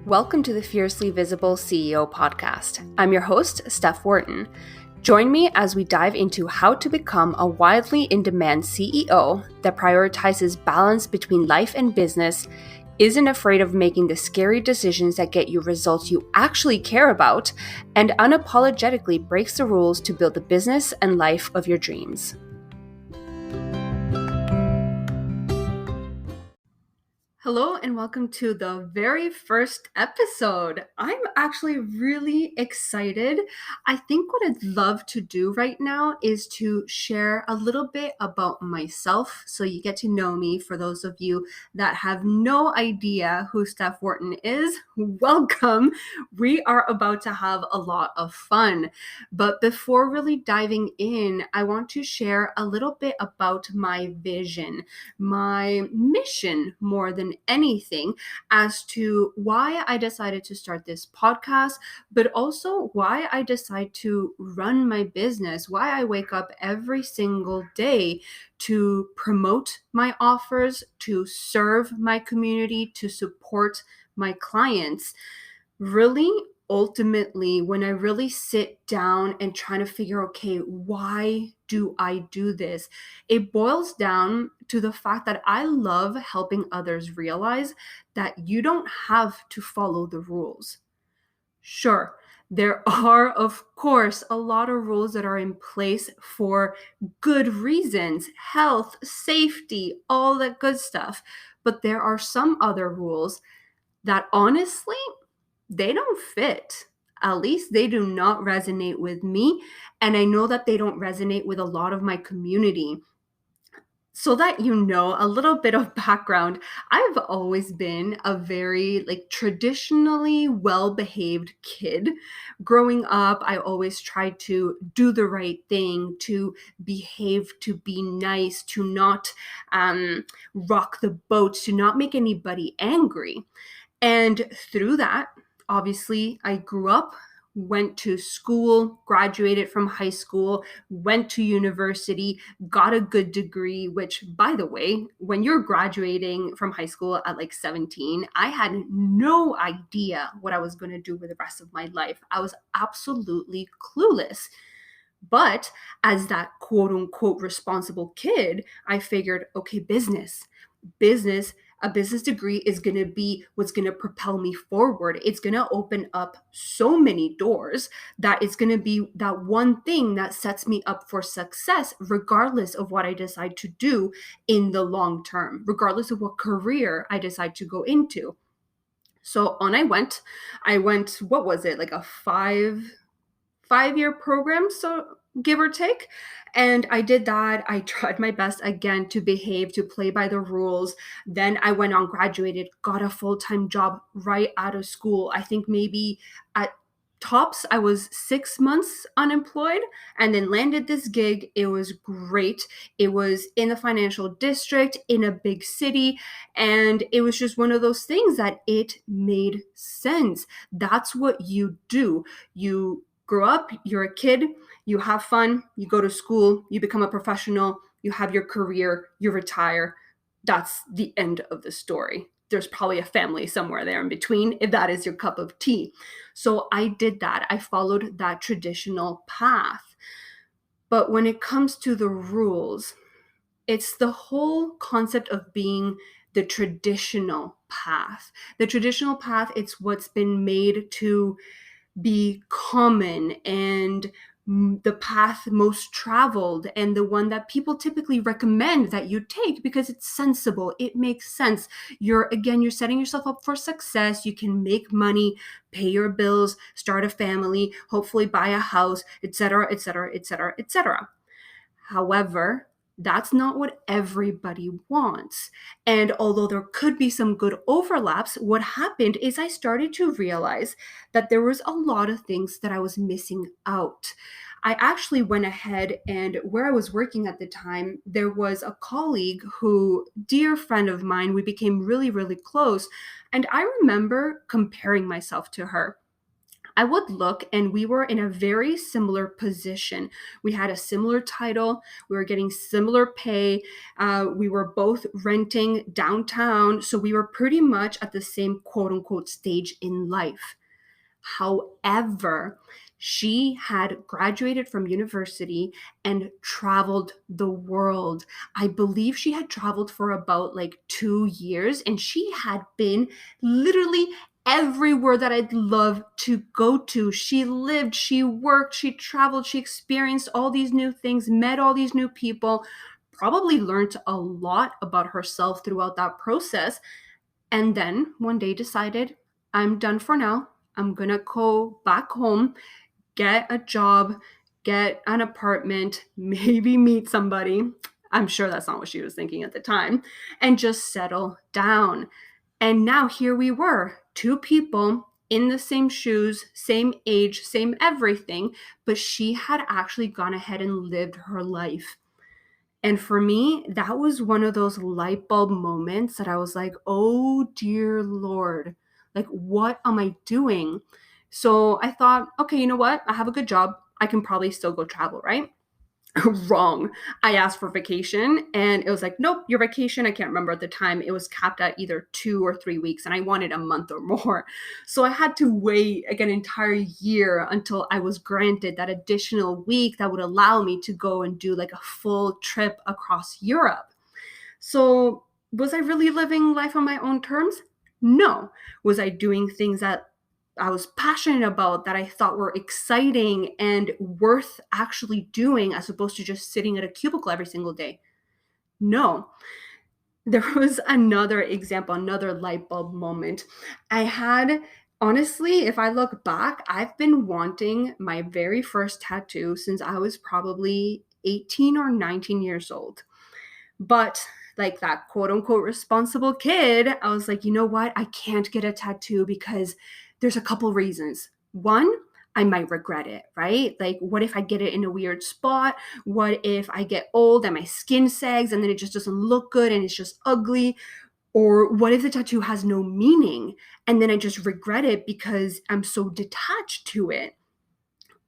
Welcome to the Fiercely Visible CEO podcast. I'm your host, Steph Wharton. Join me as we dive into how to become a widely in-demand CEO that prioritizes balance between life and business, isn't afraid of making the scary decisions that get you results you actually care about, and unapologetically breaks the rules to build the business and life of your dreams. Hello and welcome to the very first episode. I'm actually really excited. I think what I'd love to do right now is to share a little bit about myself so you get to know me. For those of you that have no idea who Steph Wharton is, welcome. We are about to have a lot of fun. But before really diving in, I want to share a little bit about my vision, my mission more than anything, as to why I decided to start this podcast, but also why I decide to run my business, why I wake up every single day to promote my offers, to serve my community, to support my clients. Really, ultimately, when I really sit down and try to figure, okay, why do I do this? It boils down to the fact that I love helping others realize that you don't have to follow the rules. Sure, there are, of course, a lot of rules that are in place for good reasons, health, safety, all that good stuff. But there are some other rules that honestly, they don't fit. At least they do not resonate with me. And I know that they don't resonate with a lot of my community. So that you know, a little bit of background, I've always been a very traditionally well-behaved kid. Growing up, I always tried to do the right thing, to behave, to be nice, to not rock the boat, to not make anybody angry. And through that, obviously, I grew up, went to school, graduated from high school, went to university, got a good degree, which, by the way, when you're graduating from high school at 17, I had no idea what I was going to do with the rest of my life. I was absolutely clueless. But as that quote unquote responsible kid, I figured, okay, business, a business degree is going to be what's going to propel me forward. It's going to open up so many doors that it's going to be that one thing that sets me up for success, regardless of what I decide to do in the long term, regardless of what career I decide to go into. So on I went, what was it, like a five-year program, so give or take. And I did that. I tried my best again to behave, to play by the rules. Then I went on, graduated, got a full-time job right out of school. I think maybe at tops, I was 6 months unemployed, and then landed this gig. It was great. It was in the financial district in a big city. And it was just one of those things that it made sense. That's what you do. You grow up, you're a kid, you have fun, you go to school, you become a professional, you have your career, you retire. That's the end of the story. There's probably a family somewhere there in between if that is your cup of tea. So I did that. I followed that traditional path. But when it comes to the rules, it's the whole concept of being the traditional path. The traditional path, it's what's been made to be common and the path most traveled, and the one that people typically recommend that you take because it's sensible. It makes sense. You're setting yourself up for success. You can make money, pay your bills, start a family, hopefully buy a house, etc., etc., etc., etc. However, that's not what everybody wants. And although there could be some good overlaps, what happened is I started to realize that there was a lot of things that I was missing out. I actually went ahead, and where I was working at the time, there was a colleague who, dear friend of mine, we became really, really close. And I remember comparing myself to her. I would look and we were in a very similar position. We had a similar title, we were getting similar pay, we were both renting downtown. So we were pretty much at the same quote unquote stage in life. However, she had graduated from university and traveled the world. I believe she had traveled for about like 2 years, and she had been literally everywhere that I'd love to go to. She lived, she worked, she traveled, she experienced all these new things, met all these new people, probably learned a lot about herself throughout that process. And then one day decided, I'm done for now. I'm gonna go back home, get a job, get an apartment, maybe meet somebody. I'm sure that's not what she was thinking at the time, and just settle down. And now here we were, two people in the same shoes, same age, same everything, but she had actually gone ahead and lived her life. And for me, that was one of those light bulb moments that I was like, oh dear Lord, like, what am I doing? So I thought, okay, you know what? I have a good job. I can probably still go travel, right? Wrong. I asked for vacation and it was like, nope, your vacation, I can't remember at the time. It was capped at either 2 or 3 weeks and I wanted a month or more. So I had to wait like an entire year until I was granted that additional week that would allow me to go and do like a full trip across Europe. So was I really living life on my own terms? No. Was I doing things that I was passionate about, that I thought were exciting and worth actually doing as opposed to just sitting at a cubicle every single day? No. There was another example, another light bulb moment. I had, honestly, if I look back, I've been wanting my very first tattoo since I was probably 18 or 19 years old. But like that quote unquote responsible kid, I was like, you know what? I can't get a tattoo because there's a couple reasons. One, I might regret it, right? Like, what if I get it in a weird spot? What if I get old and my skin sags and then it just doesn't look good and it's just ugly? Or what if the tattoo has no meaning and then I just regret it because I'm so detached to it?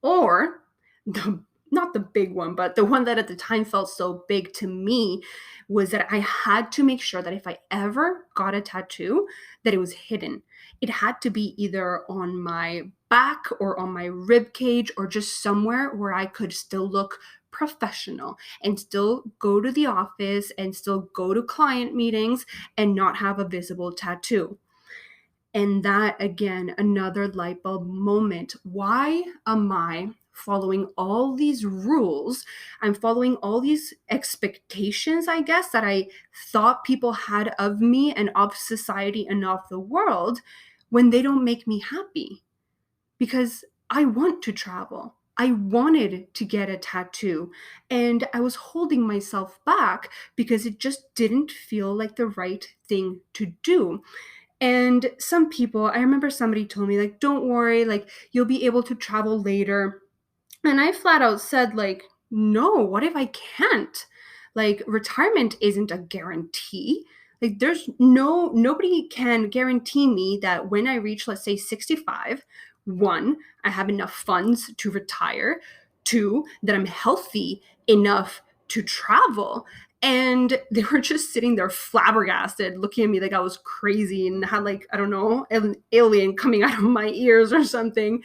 Or the not the big one, but the one that at the time felt so big to me was that I had to make sure that if I ever got a tattoo, that it was hidden. It had to be either on my back or on my rib cage or just somewhere where I could still look professional and still go to the office and still go to client meetings and not have a visible tattoo. And that, again, another light bulb moment. Why am I following all these rules? I'm following all these expectations, I guess, that I thought people had of me and of society and of the world when they don't make me happy. Because I want to travel. I wanted to get a tattoo and I was holding myself back because it just didn't feel like the right thing to do. And some people, I remember somebody told me, like, don't worry, like, you'll be able to travel later. And I flat out said, like, no, what if I can't? Like, retirement isn't a guarantee. Like, nobody can guarantee me that when I reach, let's say, 65, one, I have enough funds to retire, two, that I'm healthy enough to travel. And they were just sitting there flabbergasted, looking at me like I was crazy and had, like, I don't know, an alien coming out of my ears or something.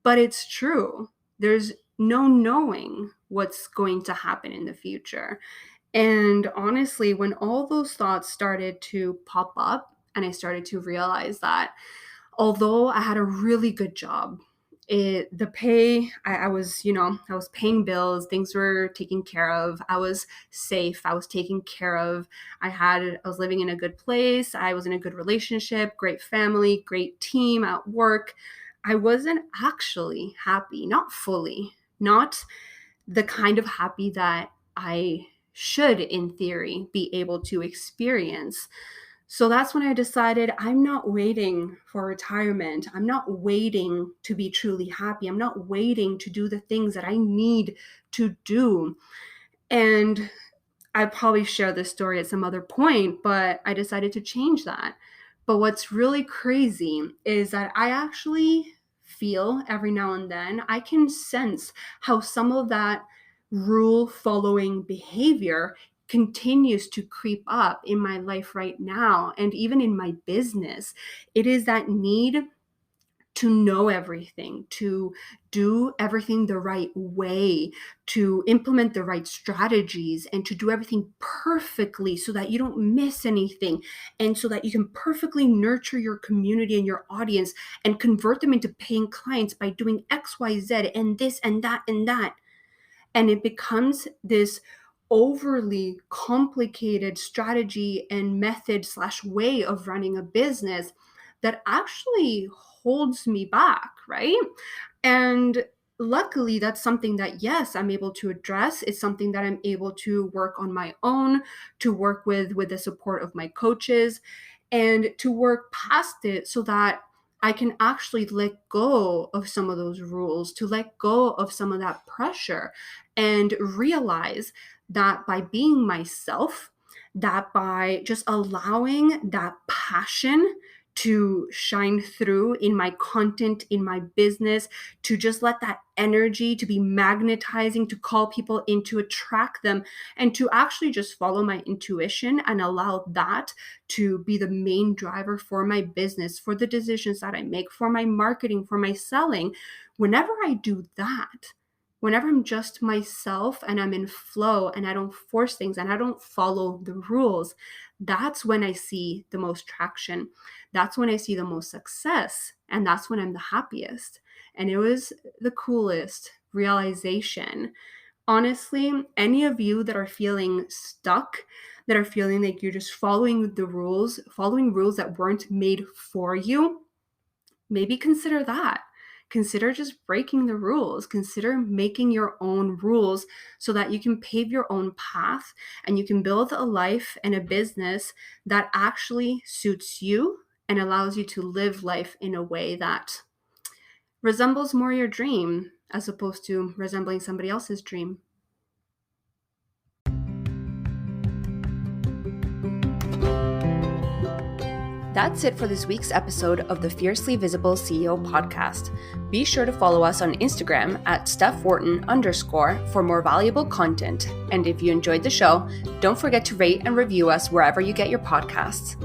But it's true. There's no knowing what's going to happen in the future. And honestly, when all those thoughts started to pop up, and I started to realize that although I had a really good job, the pay, I was, I was paying bills, things were taken care of, I was safe, I was taken care of, I was living in a good place, I was in a good relationship, great family, great team at work. I wasn't actually happy, not fully, not the kind of happy that I should, in theory, be able to experience. So that's when I decided I'm not waiting for retirement. I'm not waiting to be truly happy. I'm not waiting to do the things that I need to do. And I probably share this story at some other point, but I decided to change that. But what's really crazy is that I actually feel every now and then, I can sense how some of that rule following behavior continues to creep up in my life right now and even in my business. It is that need to know everything, to do everything the right way, to implement the right strategies, and to do everything perfectly so that you don't miss anything, and so that you can perfectly nurture your community and your audience and convert them into paying clients by doing X, Y, Z, and this and that and that. And it becomes this overly complicated strategy and method slash way of running a business that actually holds me back, right? And luckily, that's something that, yes, I'm able to address. It's something that I'm able to work on my own, to work with the support of my coaches, and to work past it so that I can actually let go of some of those rules, to let go of some of that pressure, and realize that by being myself, that by just allowing that passion to shine through in my content, in my business, to just let that energy to be magnetizing, to call people in, to attract them, and to actually just follow my intuition and allow that to be the main driver for my business, for the decisions that I make, for my marketing, for my selling. Whenever I do that, whenever I'm just myself and I'm in flow and I don't force things and I don't follow the rules, that's when I see the most traction. That's when I see the most success. And that's when I'm the happiest. And it was the coolest realization. Honestly, any of you that are feeling stuck, that are feeling like you're just following the rules, following rules that weren't made for you, maybe consider that. Consider just breaking the rules. Consider making your own rules so that you can pave your own path and you can build a life and a business that actually suits you and allows you to live life in a way that resembles more your dream as opposed to resembling somebody else's dream. That's it for this week's episode of the Fiercely Visible CEO podcast. Be sure to follow us on Instagram at StephWharton_ for more valuable content. And if you enjoyed the show, don't forget to rate and review us wherever you get your podcasts.